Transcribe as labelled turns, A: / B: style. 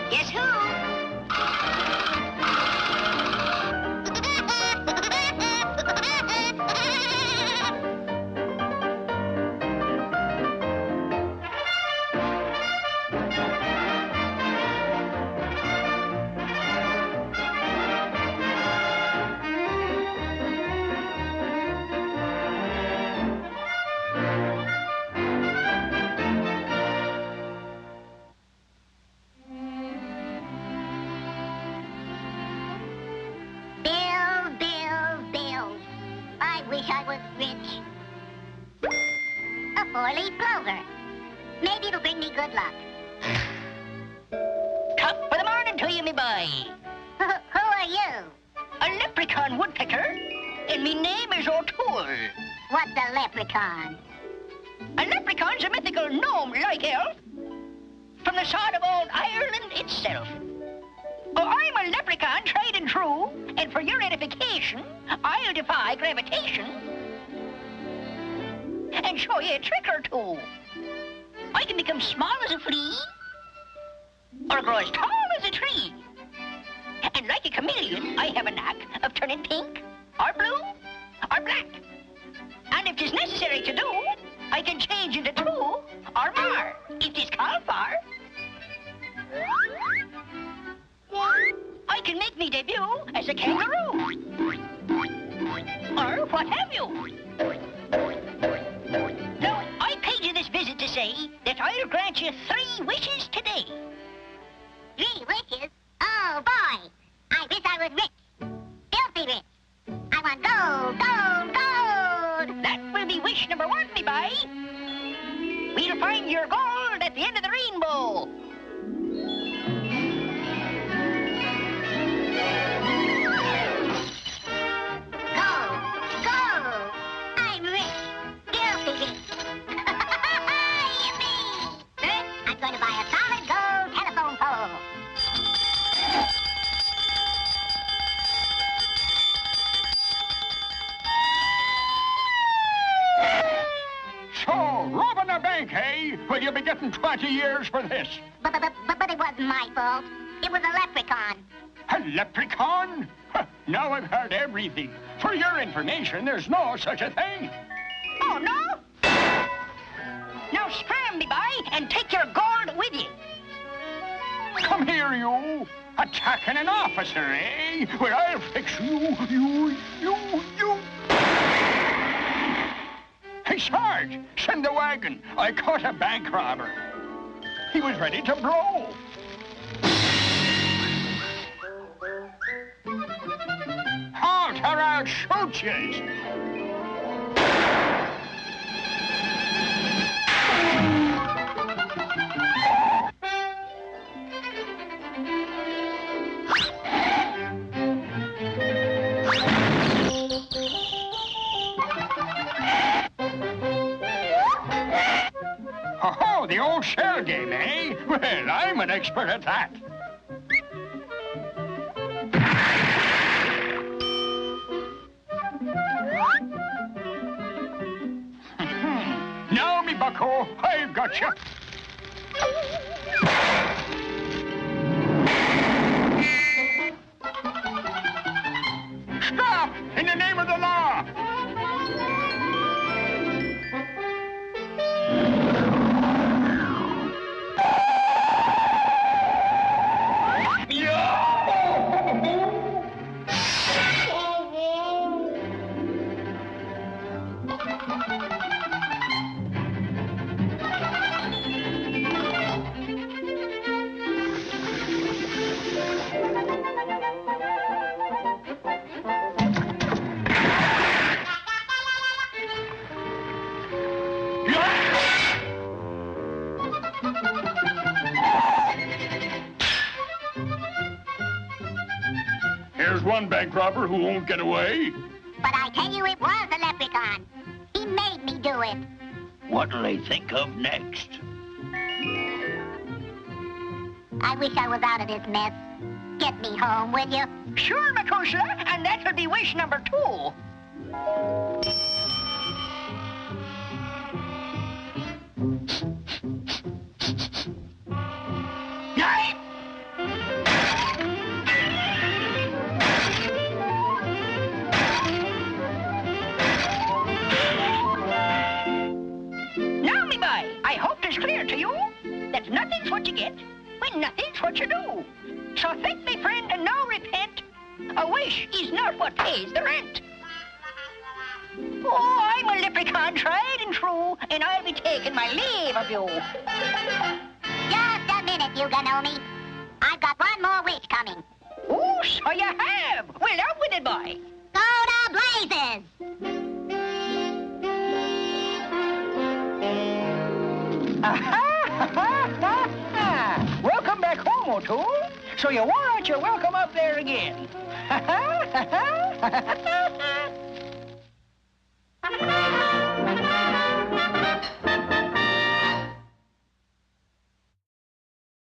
A: Guess who? Bills. I wish I was rich. A four-leaf clover. Maybe it'll bring me good luck.
B: Top of the morning to you, me boy.
A: Who are you?
B: A leprechaun woodpecker, and me name is O'Toole.
A: What's a leprechaun?
B: A leprechaun's a mythical gnome-like elf from the sod of old Ireland itself. Oh, I'm a leprechaun, tried and true, and for your edification, I'll defy gravitation and show you a trick or two. I can become small as a flea or grow as tall as a tree. And like a chameleon, I have a knack of turning pink or blue or black. And if 'tis necessary to do, I can change into two or more, if 'tis called for. I can make me debut as a kangaroo. Or what have you. Now, I paid you this visit to say that I'll grant you 3 wishes today.
A: 3 wishes? Oh, boy. I wish I was rich. Filthy rich. I want gold, gold, gold.
B: That will be wish number 1, me boy. We'll find your gold at the end of the rainbow.
A: I'm rich. Filthy rich. Yippee! I'm going to buy a solid gold telephone pole.
C: So, robbing a bank, eh? Well, you'll be getting 20 years for this.
A: But it wasn't my fault. It was a leprechaun.
C: A leprechaun? Huh, now I've heard everything. For your information, there's no such a thing.
B: Oh, no? Now scram, me boy, and take your gold with you.
C: Come here, you. Attacking an officer, eh? Well, I'll fix you. Hey, Sarge, send the wagon. I caught a bank robber. He was ready to blow. Halt, or I'll shoot you. Oh, the old shell game, eh? Well, I'm an expert at that. Now, me bucko, I've got you. Stop! In the name of the law! Here's one bank robber who won't get away.
A: But I tell you, it was a leprechaun. He made me do it.
D: What'll they think of next?
A: I wish I was out of this mess. Get me home, will you?
B: Sure, Matusha, and that'll be wish number 2. clear to you that nothing's what you get when nothing's what you do. So thank me, friend, and now repent. A wish is not what pays the rent. Oh, I'm a leprechaun, tried and true, and I'll be taking my leave of you.
A: Just a minute, you Ganomi. I've got one more wish coming.
B: Oh, so you have. Well, out with it, boy.
A: Go to blazes!
B: Welcome back home, O'Toole. So you wore out your welcome up there again.